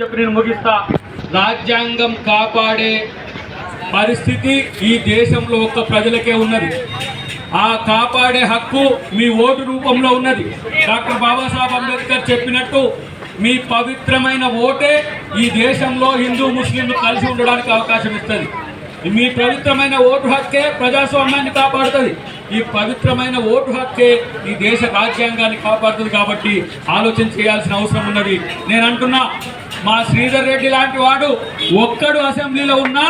చెప్పి నేను ముగిస్తా. రాజ్యాంగం కాపాడే పరిస్థితి ఈ దేశంలో ఒక్క ప్రజలకే ఉన్నది. ఆ కాపాడే హక్కు మీ ఓటు రూపంలో ఉన్నది. డాక్టర్ బాబాసాహెబ్ అంబేద్కర్ చెప్పినట్టు మీ పవిత్రమైన ఓటే ఈ దేశంలో హిందూ ముస్లింలు కలిసి ఉండడానికి అవకాశం ఇస్తుంది. మీ పవిత్రమైన ఓటు హక్కే ప్రజాస్వామ్యాన్ని కాపాడుతుంది. ఈ పవిత్రమైన ఓటు హక్కే ఈ దేశ రాజ్యాంగాన్ని కాపాడుతుంది. కాబట్టి ఆలోచన చేయాల్సిన అవసరం ఉన్నది. నేను అంటున్నా, మా శ్రీధర్ రెడ్డి లాంటి వాడు ఒక్కడు అసెంబ్లీలో ఉన్నా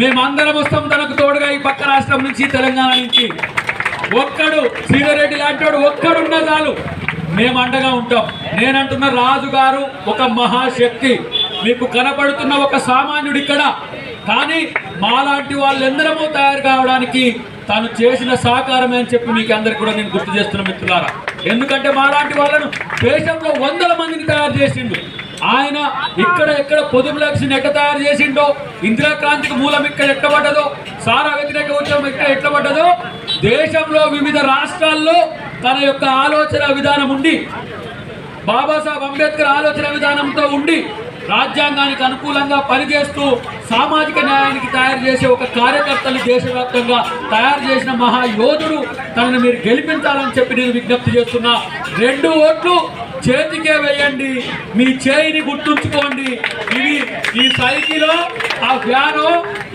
మేమందరం వస్తాం తనకు తోడుగా. ఈ పక్క రాష్ట్రం నుంచి, తెలంగాణ నుంచి ఒక్కడు శ్రీధర్ రెడ్డి లాంటి వాడు ఒక్కడున్నా చాలు, మేము అండగా ఉంటాం. నేనంటున్న రాజు గారు ఒక మహాశక్తి, మీకు కనపడుతున్న ఒక సామాన్యుడు ఇక్కడ. కానీ మాలాంటి వాళ్ళందరము తయారు కావడానికి తాను చేసిన సహకారమే అని చెప్పి మీకు అందరికి కూడా నేను గుర్తు చేస్తున్న మిత్రులారా. ఎందుకంటే మాలాంటి వాళ్ళను దేశంలో 100 మందిని తయారు చేసిండు ఆయన. ఎక్కడ పొదుపు లక్ష్యం ఎట్లా తయారు చేసిండో, ఇందిరాక్రాంతికి మూలం ఇక్కడ ఎట్టబడ్డదో, సారా వ్యతిరేక ఉద్యమం ఇక్కడ ఎట్టబడ్డదో, దేశంలో వివిధ రాష్ట్రాల్లో తన యొక్క ఆలోచన విధానం ఉండి, బాబాసాహెబ్ అంబేద్కర్ ఆలోచన విధానంతో ఉండి రాజ్యాంగానికి అనుకూలంగా పనిచేస్తూ సామాజిక న్యాయానికి తయారు చేసే ఒక కార్యకర్తలు దేశవ్యాప్తంగా తయారు చేసిన మహాయోధుడు. తనని మీరు గెలిపించాలని చెప్పి నేను విజ్ఞప్తి చేస్తున్నా. 2 ఓట్లు చేతికే వేయండి, మీ చేయిని గుర్తుంచుకోండి. ఇవి ఈ సైకిలో ఆ ఫ్యాను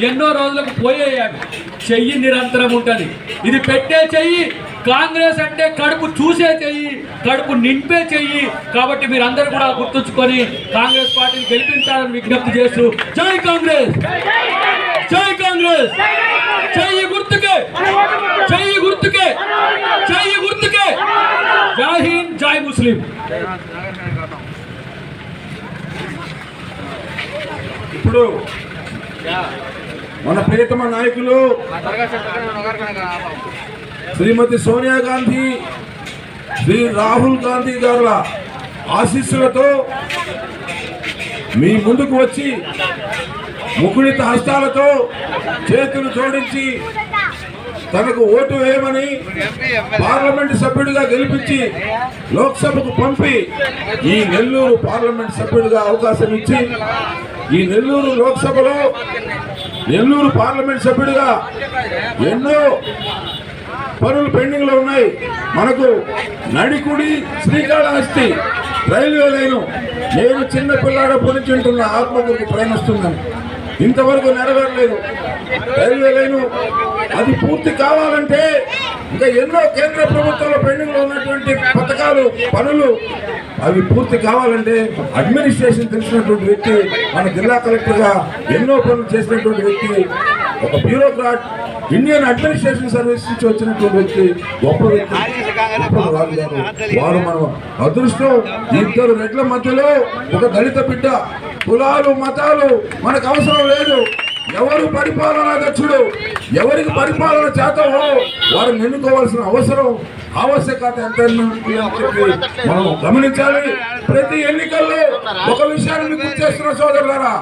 ఎన్నో రోజులకు పోయేయాలి, చెయ్యి నిరంతరం ఉంటుంది. ఇది పెట్టే చెయ్యి. కాంగ్రెస్ అంటే కడుపు చూసే చెయ్యి, కడుపు నింపే చెయ్యి. కాబట్టి మీరందరూ కూడా గుర్తుంచుకొని కాంగ్రెస్ పార్టీని గెలిపించాలని విజ్ఞప్తి చేస్తూ, జై కాంగ్రెస్, జై కాంగ్రెస్, చెయ్యి గుర్తుకే, చెయ్యి గుర్తుకే, చెయ్యి గుర్తుకే. జై హింద్, జై ముస్లిం. ఇప్పుడు మన ప్రియతమ నాయకులు శ్రీమతి సోనియా గాంధీ, శ్రీ రాహుల్ గాంధీ గారుల ఆశీస్సులతో మీ ముందుకు వచ్చి ముకుళిత హస్తాలతో చేతులు జోడించి తనకు ఓటు వేయమని పార్లమెంటు సభ్యుడిగా గెలిపించి లోక్సభకు పంపి ఈ నెల్లూరు పార్లమెంట్ సభ్యుడిగా అవకాశం ఇచ్చి ఈ నెల్లూరు లోక్సభలో నెల్లూరు పార్లమెంట్ సభ్యుడిగా ఎన్నో పనులు పెండింగ్ లో ఉన్నాయి. మనకు నడికుడి శ్రీకాళహస్తి రైల్వే లైను నేను చిన్న పిల్లాడప్పటి నుంచి ఉంటున్న ఆత్మకూరుకు ట్రైన్ వస్తుందని ఇంతవరకు నెరవేరలేదు. రైల్వే లైను అది పూర్తి కావాలంటే ఇంకా ఎన్నో కేంద్ర ప్రభుత్వంలో పెండింగ్ లో ఉన్నటువంటి పథకాలు, పనులు అవి పూర్తి కావాలంటే అడ్మినిస్ట్రేషన్ తెలిసినటువంటి వ్యక్తి, మన జిల్లా కలెక్టర్గా ఎన్నో పనులు చేసినటువంటి వ్యక్తి, ఒక బ్యూరోక్రాట్, ఇండియన్ అడ్మినిస్ట్రేషన్ సర్వీస్ నుంచి వచ్చినటువంటి వ్యక్తి, గొప్ప వ్యక్తి రాజు గారు. వారు మన అదృష్టం. 2 రెడ్ల మధ్యలో ఒక దళిత బిడ్డ. కులాలు మతాలు మనకు అవసరం లేదు. ఎవరు పరిపాలనా దక్షుడు, ఎవరికి పరిపాలన చేతవో వారిని ఎన్నుకోవాల్సిన ఆవశ్యకత ఎంత చెప్పి మనం గమనించాలి. ప్రతి ఎన్నికల్లో ఒక విషయాన్ని గుర్తు చేస్తున్న సోదరులారా,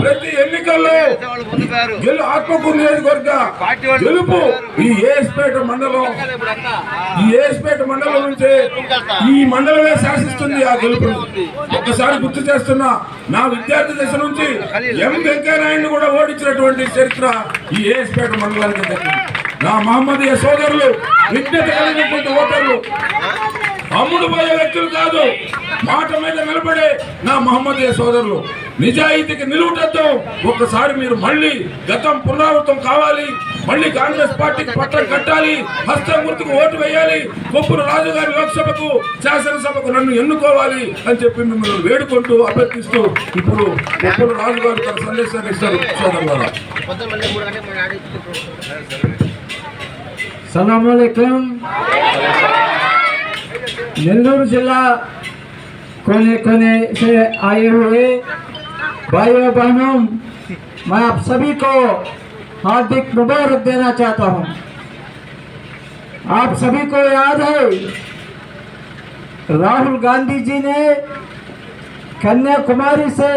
ప్రతి ఎన్నికల్లో ఆత్మకూరు నియోజకవర్గ గెలుపు ఈ ఏఎస్పేట మండలం, ఈ ఏఎస్పేట మండలం నుంచే ఈ మండలమే శాసిస్తుంది ఆ గెలుపు. ఒక్కసారి గుర్తు చేస్తున్నా, నా విద్యార్థి దశ నుంచి ఎం వెంకయ్యనాయుడు కూడా ఓడించినటువంటి చరిత్ర ఈ ఏఎస్పేట మండలానికి దక్కింది. నా మహమ్మదీయ సోదరులు, విజ్ఞత కలిగినటువంటి ఓటర్లు, అమ్ముడు పోయే వ్యక్తులు కాదు, మాట మీద నిలబడే నా మహమ్మదీయ సోదరులు, నిజాయితీకి నిలువుటతో ఒక్కసారి మీరు మళ్ళీ గతం పునరావృతం కావాలి, మళ్ళీ కాంగ్రెస్ పార్టీకి పట్టం కట్టాలి, హస్తం గుర్తుకు ఓటు వేయాలి, కొప్పుల రాజుగారి లోక్సభకు, శాసనసభకు నన్ను ఎన్నుకోవాలి అని చెప్పి మిమ్మల్ని వేడుకుంటూ అభ్యర్థిస్తూ ఇప్పుడు కొప్పుల రాజుగారు తన సందేశాన్ని ఇస్తారు. సోదరులారా, सलाम अलैकुम। नेल्लूर जिला कोने कोने से आए हुए भाइयों बहनों, मैं आप सभी को हार्दिक मुबारक देना चाहता हूं। आप सभी को याद है, राहुल गांधी जी ने कन्याकुमारी से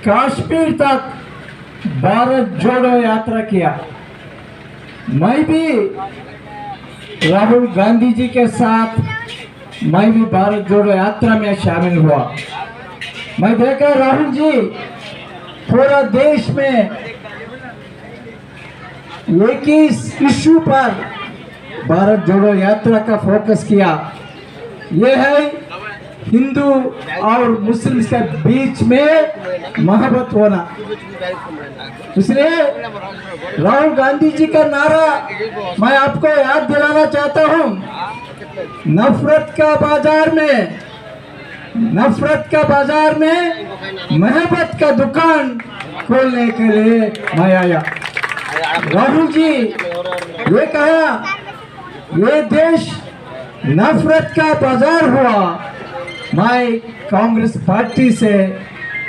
कश्मीर तक भारत जोड़ो यात्रा किया। मैं भी राहुल गांधी जी के साथ मैं भी भारत जोड़ो यात्रा में शामिल हुआ। मैं देखा राहुल जी पूरा देश में एक ही इश्यू पर भारत जोड़ो यात्रा का फोकस किया। ये है हिंदू और मुस्लिम के बीच में मोहब्बत होना। इसलिए राहुल गांधी जी का नारा मैं आपको याद दिलाना चाहता हूं, नफरत का बाजार में मोहब्बत का दुकान खोलने के लिए मैं आया। राहुल जी ये कहा ये देश नफरत का बाजार हुआ, मैं कांग्रेस पार्टी से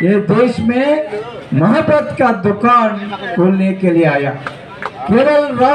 ये देश में मोहब्बत का दुकान खोलने के लिए आया। केवल